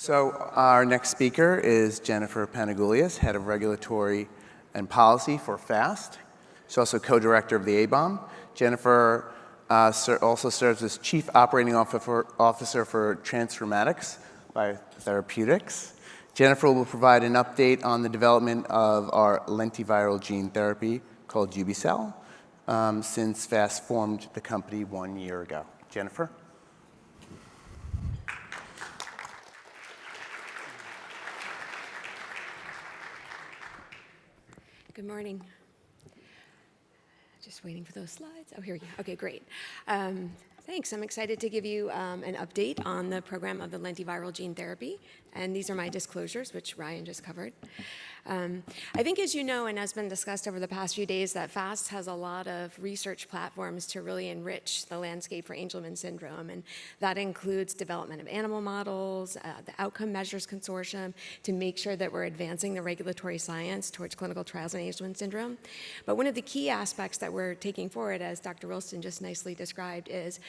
So our next speaker is Jennifer Panagoulias, Head of Regulatory and Policy for FAST. She's also co-director of the ABOM. Jennifer also serves as Chief Operating Officer for Transformatx Therapeutics. Jennifer will provide an update on the development of our lentiviral gene therapy called UBCell since FAST formed the company 1 year ago. Jennifer? Good morning. Just waiting for those slides. Oh, here we go. Okay, great. Thanks. I'm excited to give you an update on the program of the lentiviral gene therapy. And these are my disclosures, which Ryan just covered. I think, as you know, and has been discussed over the past few days, that FAST has a lot of research platforms to really enrich the landscape for Angelman syndrome. And that includes development of animal models, the Outcome Measures Consortium, to make sure that we're advancing the regulatory science towards clinical trials in Angelman syndrome. But one of the key aspects that we're taking forward, as Dr. Wilson just nicely described, is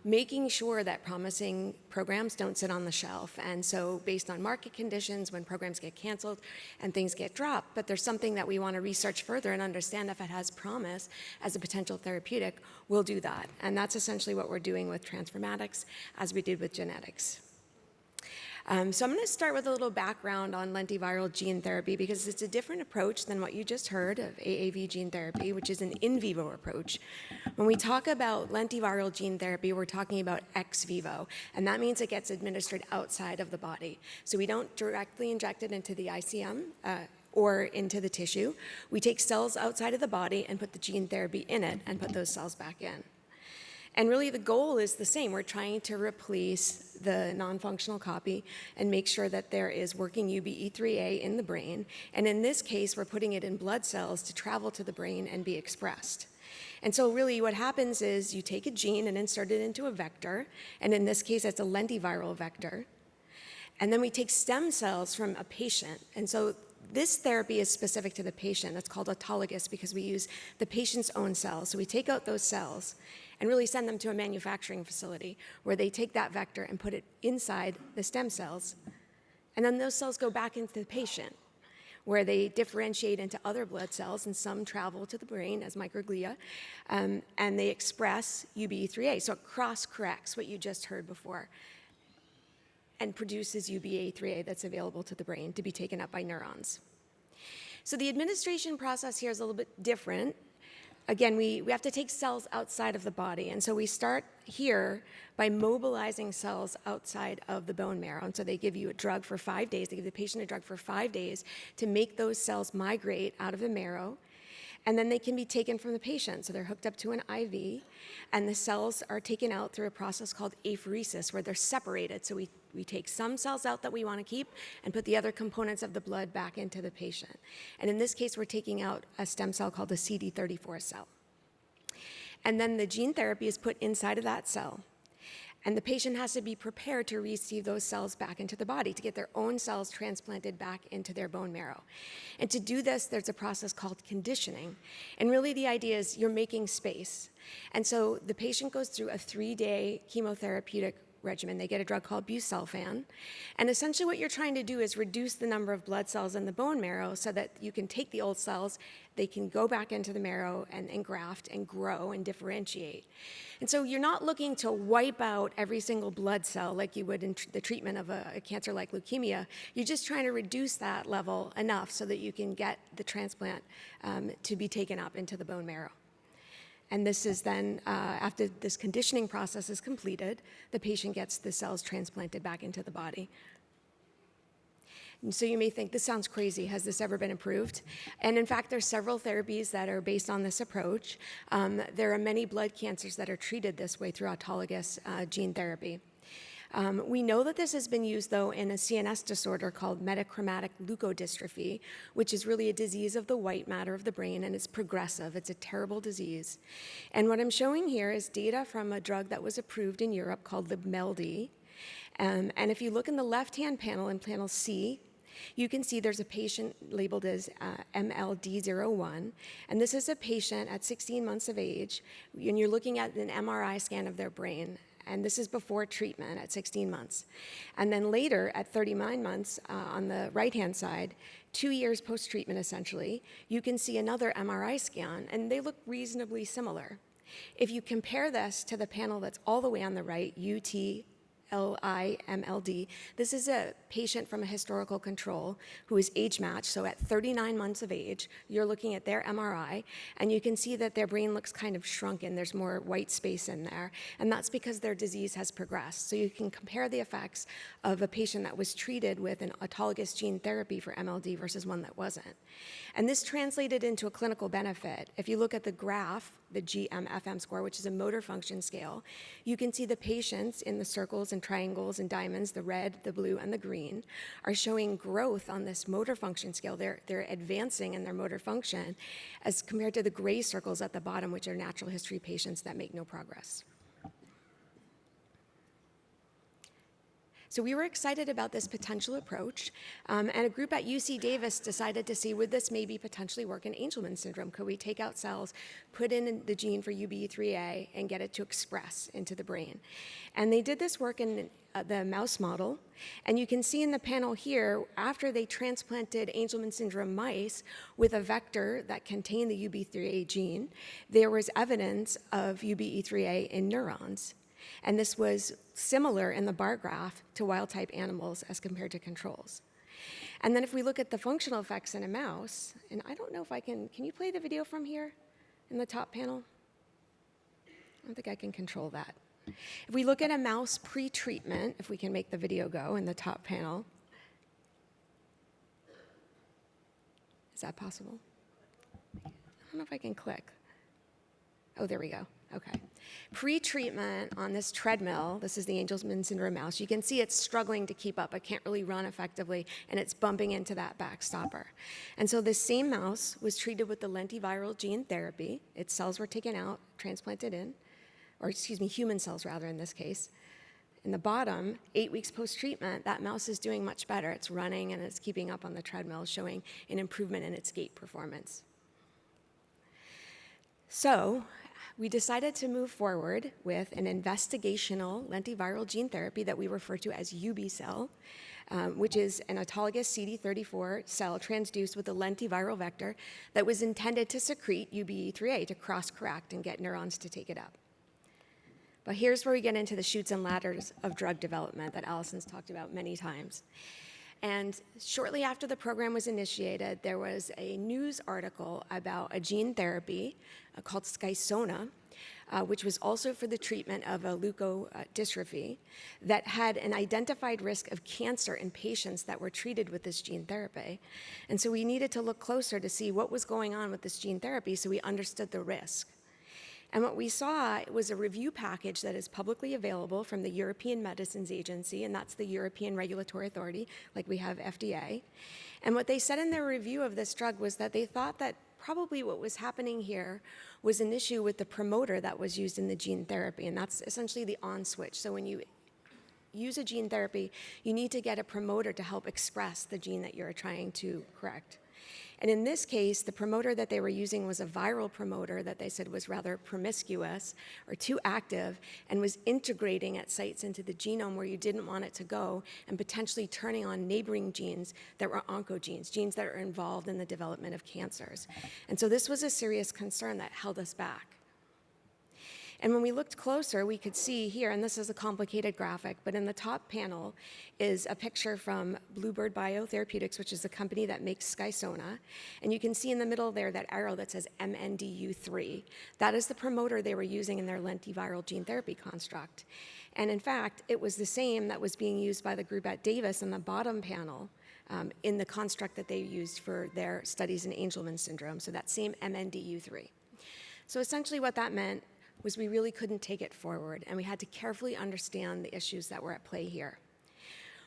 making sure that promising programs don't sit on the shelf. And so based on market conditions, when programs get canceled and things get dropped, but there's something that we want to research further and understand if it has promise as a potential therapeutic, we'll do that. And that's essentially what we're doing with Transformatx, as we did with genetics. So I'm going to start with a little background on lentiviral gene therapy because it's a different approach than what you just heard of AAV gene therapy, which is an in vivo approach. When we talk about lentiviral gene therapy, we're talking about ex vivo, and that means it gets administered outside of the body. So we don't directly inject it into the ICM or into the tissue. We take cells outside of the body and put the gene therapy in it and put those cells back in. And really the goal is the same. We're trying to replace the non-functional copy and make sure that there is working UBE3A in the brain. And in this case, we're putting it in blood cells to travel to the brain and be expressed. And so really what happens is you take a gene and insert it into a vector. And in this case, it's a lentiviral vector. And then we take stem cells from a patient. And so this therapy is specific to the patient. It's called autologous because we use the patient's own cells. So we take out those cells and really send them to a manufacturing facility where they take that vector and put it inside the stem cells. And then those cells go back into the patient where they differentiate into other blood cells, and some travel to the brain as microglia, and they express UBE3A. So it cross-corrects what you just heard before and produces UBE3A that's available to the brain to be taken up by neurons. So the administration process here is a little bit different. Again, we have to take cells outside of the body, and so we start here by mobilizing cells outside of the bone marrow. And so they give you a drug for 5 days. They give the patient a drug for 5 days to make those cells migrate out of the marrow, and then they can be taken from the patient. So they're hooked up to an IV, and the cells are taken out through a process called apheresis, where they're separated. So we take some cells out that we want to keep and put the other components of the blood back into the patient. And in this case, we're taking out a stem cell called a CD34 cell. And then the gene therapy is put inside of that cell. And the patient has to be prepared to receive those cells back into the body, to get their own cells transplanted back into their bone marrow. And to do this, there's a process called conditioning. And really the idea is you're making space. And so the patient goes through a 3-day chemotherapeutic regimen. They get a drug called busulfan. And essentially what you're trying to do is reduce the number of blood cells in the bone marrow so that you can take the old cells, they can go back into the marrow and graft and grow and differentiate. And so you're not looking to wipe out every single blood cell like you would in the treatment of a cancer like leukemia. You're just trying to reduce that level enough so that you can get the transplant to be taken up into the bone marrow. And this is then, after this conditioning process is completed, the patient gets the cells transplanted back into the body. And so you may think, this sounds crazy. Has this ever been approved? And in fact, there's several therapies that are based on this approach. There are many blood cancers that are treated this way through autologous gene therapy. We know that this has been used, though, in a CNS disorder called metachromatic leukodystrophy, which is really a disease of the white matter of the brain, and it's progressive. It's a terrible disease. And what I'm showing here is data from a drug that was approved in Europe called Libmeldy. And if you look in the left-hand panel, in panel C, you can see there's a patient labeled as MLD01, and this is a patient at 16 months of age, and you're looking at an MRI scan of their brain. And this is before treatment at 16 months. And then later at 39 months on the right-hand side, 2 years post-treatment essentially, you can see another MRI scan, and they look reasonably similar. If you compare this to the panel that's all the way on the right, UTLIMLD, this is a patient from a historical control who is age matched. So at 39 months of age, you're looking at their MRI, and you can see that their brain looks kind of shrunken. There's more white space in there, and that's because their disease has progressed. So you can compare the effects of a patient that was treated with an autologous gene therapy for MLD versus one that wasn't. And this translated into a clinical benefit. If you look at the graph, the GMFM score, which is a motor function scale, you can see the patients in the circles and triangles and diamonds, the red, the blue, and the green, are showing growth on this motor function scale. They're advancing in their motor function as compared to the gray circles at the bottom, which are natural history patients that make no progress. So we were excited about this potential approach, and a group at UC Davis decided to see, would this maybe potentially work in Angelman syndrome? Could we take out cells, put in the gene for UBE3A, and get it to express into the brain? And they did this work in the mouse model, and you can see in the panel here, after they transplanted Angelman syndrome mice with a vector that contained the UBE3A gene, there was evidence of UBE3A in neurons. And this was similar in the bar graph to wild-type animals as compared to controls. And then if we look at the functional effects in a mouse, and I don't know if I can you play the video from here in the top panel? I don't think I can control that. If we look at a mouse pre-treatment, if we can make the video go in the top panel, is that possible? I don't know if I can click. Oh, there we go. Okay. Pre-treatment on this treadmill, this is the Angelman syndrome mouse, you can see it's struggling to keep up. It can't really run effectively, and it's bumping into that back stopper. And so this same mouse was treated with the lentiviral gene therapy. Its cells were taken out, transplanted in, or excuse me, human cells rather in this case. In the bottom, 8 weeks post-treatment, that mouse is doing much better. It's running and it's keeping up on the treadmill, showing an improvement in its gait performance. So we decided to move forward with an investigational lentiviral gene therapy that we refer to as UB-cell, which is an autologous CD34 cell transduced with a lentiviral vector that was intended to secrete UBE3A to cross-correct and get neurons to take it up. But here's where we get into the chutes and ladders of drug development that Allison's talked about many times. And shortly after the program was initiated, there was a news article about a gene therapy called Skysona, which was also for the treatment of a leukodystrophy, that had an identified risk of cancer in patients that were treated with this gene therapy. And so we needed to look closer to see what was going on with this gene therapy so we understood the risk. And what we saw was a review package that is publicly available from the European Medicines Agency, and that's the European Regulatory Authority, like we have FDA. And what they said in their review of this drug was that they thought that probably what was happening here was an issue with the promoter that was used in the gene therapy, and that's essentially the on switch. So when you use a gene therapy, you need to get a promoter to help express the gene that you're trying to correct. And in this case, the promoter that they were using was a viral promoter that they said was rather promiscuous or too active and was integrating at sites into the genome where you didn't want it to go and potentially turning on neighboring genes that were oncogenes, genes that are involved in the development of cancers. And so this was a serious concern that held us back. And when we looked closer, we could see here, and this is a complicated graphic, but in the top panel is a picture from Bluebird Biotherapeutics, which is the company that makes Skysona. And you can see in the middle there that arrow that says MNDU3. That is the promoter they were using in their lentiviral gene therapy construct. And in fact, it was the same that was being used by the group at Davis in the bottom panel in the construct that they used for their studies in Angelman syndrome, so that same MNDU3. So essentially what that meant was we really couldn't take it forward, and we had to carefully understand the issues that were at play here.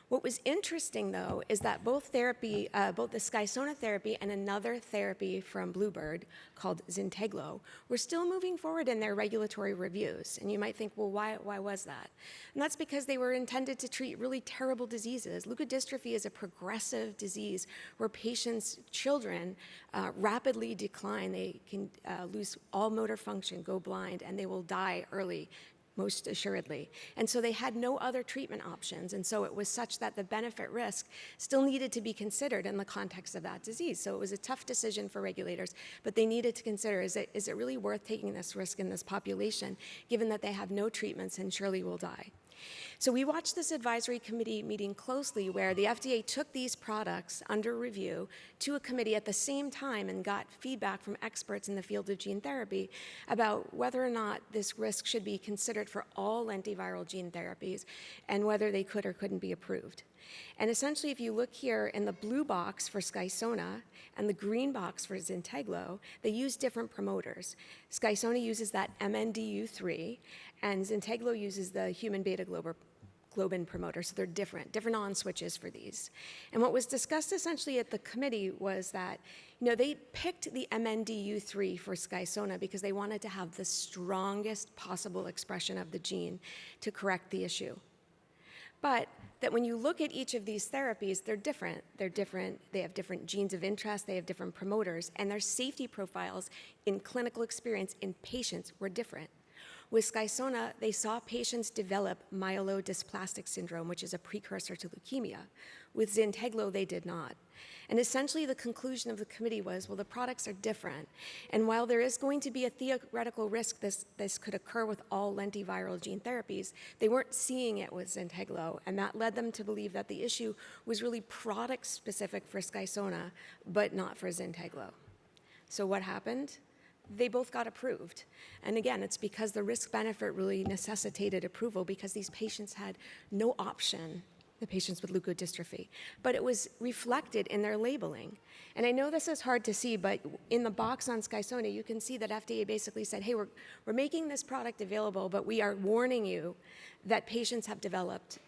What was interesting, though, is that both the Skysona therapy and another therapy from Bluebird called Zynteglo were still moving forward in their regulatory reviews. And you might think, well, why was that? And that's because they were intended to treat really terrible diseases. Leukodystrophy is a progressive disease where patients, children, rapidly decline. They can lose all motor function, go blind, and they will die early most assuredly. And so they had no other treatment options. And so it was such that the benefit risk still needed to be considered in the context of that disease. So it was a tough decision for regulators, but they needed to consider, is it really worth taking this risk in this population, given that they have no treatments and surely will die? So we watched this advisory committee meeting closely where the FDA took these products under review to a committee at the same time and got feedback from experts in the field of gene therapy about whether or not this risk should be considered for all lentiviral gene therapies and whether they could or couldn't be approved. And essentially, if you look here in the blue box for Skysona and the green box for Zynteglo, they use different promoters. Skysona uses that MNDU3, and Zynteglo uses the human beta globin promoter, so they're different on switches for these. And what was discussed essentially at the committee was that, they picked the MNDU3 for Skysona because they wanted to have the strongest possible expression of the gene to correct the issue. But that when you look at each of these therapies, they're different. They have different genes of interest, they have different promoters, and their safety profiles in clinical experience in patients were different. With Skysona, they saw patients develop myelodysplastic syndrome, which is a precursor to leukemia. With Zynteglo, they did not. And essentially, the conclusion of the committee was, well, the products are different. And while there is going to be a theoretical risk this could occur with all lentiviral gene therapies, they weren't seeing it with Zynteglo. And that led them to believe that the issue was really product-specific for Skysona, but not for Zynteglo. So what happened? They both got approved. And again, it's because the risk-benefit really necessitated approval because these patients had no option, the patients with leukodystrophy. But it was reflected in their labeling. And I know this is hard to see, but in the box on Skysona, you can see that FDA basically said, hey, we're making this product available, but we are warning you that patients have developed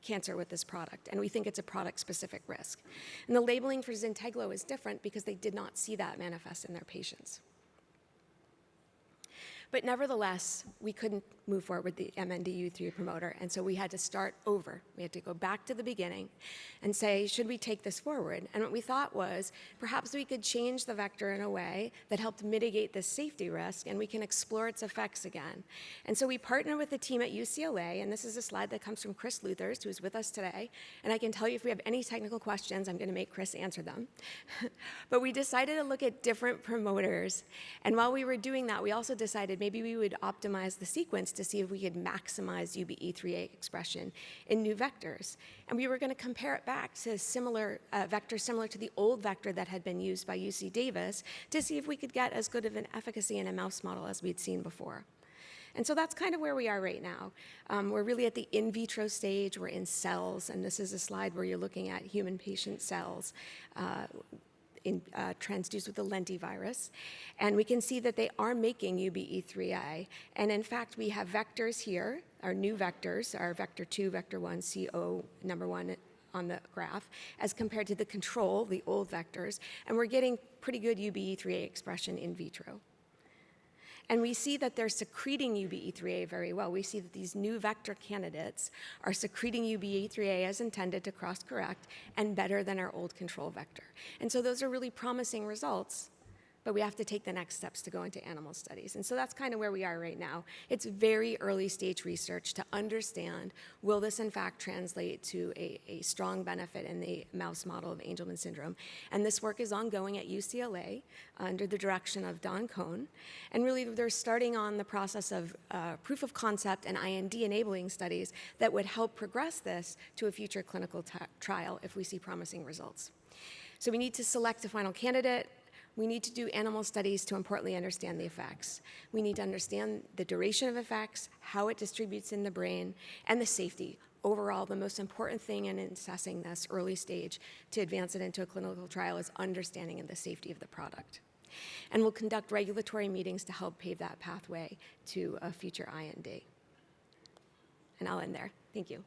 cancer with this product, and we think it's a product-specific risk. And the labeling for Zynteglo is different because they did not see that manifest in their patients. But nevertheless, we couldn't move forward with the MNDU3 promoter, and so we had to start over. We had to go back to the beginning and say, should we take this forward? And what we thought was, perhaps we could change the vector in a way that helped mitigate this safety risk, and we can explore its effects again. And so we partnered with the team at UCLA, and this is a slide that comes from Chris Luthers, who's with us today. And I can tell you if we have any technical questions, I'm going to make Chris answer them. But we decided to look at different promoters, and while we were doing that, we also decided maybe we would optimize the sequence to see if we could maximize UBE3A expression in new vectors. And we were going to compare it back to similar vectors similar to the old vector that had been used by UC Davis to see if we could get as good of an efficacy in a mouse model as we'd seen before. And so that's kind of where we are right now. We're really at the in vitro stage. We're in cells, and this is a slide where you're looking at human patient cells transduced with the lentivirus. And we can see that they are making UBE3A. And in fact, we have vectors here, our new vectors, our vector 2, vector 1, CO number 1 on the graph, as compared to the control, the old vectors. And we're getting pretty good UBE3A expression in vitro. And we see that they're secreting UBE3A very well. We see that these new vector candidates are secreting UBE3A as intended to cross-correct and better than our old control vector. And so those are really promising results, but we have to take the next steps to go into animal studies. And so that's kind of where we are right now. It's very early stage research to understand, will this in fact translate to a strong benefit in the mouse model of Angelman syndrome? And this work is ongoing at UCLA under the direction of Don Cohn. And really they're starting on the process of proof of concept and IND enabling studies that would help progress this to a future clinical trial if we see promising results. So we need to select a final candidate. We need to do animal studies to importantly understand the effects. We need to understand the duration of effects, how it distributes in the brain, and the safety. Overall, the most important thing in assessing this early stage to advance it into a clinical trial is understanding of the safety of the product. And we'll conduct regulatory meetings to help pave that pathway to a future IND. And I'll end there. Thank you.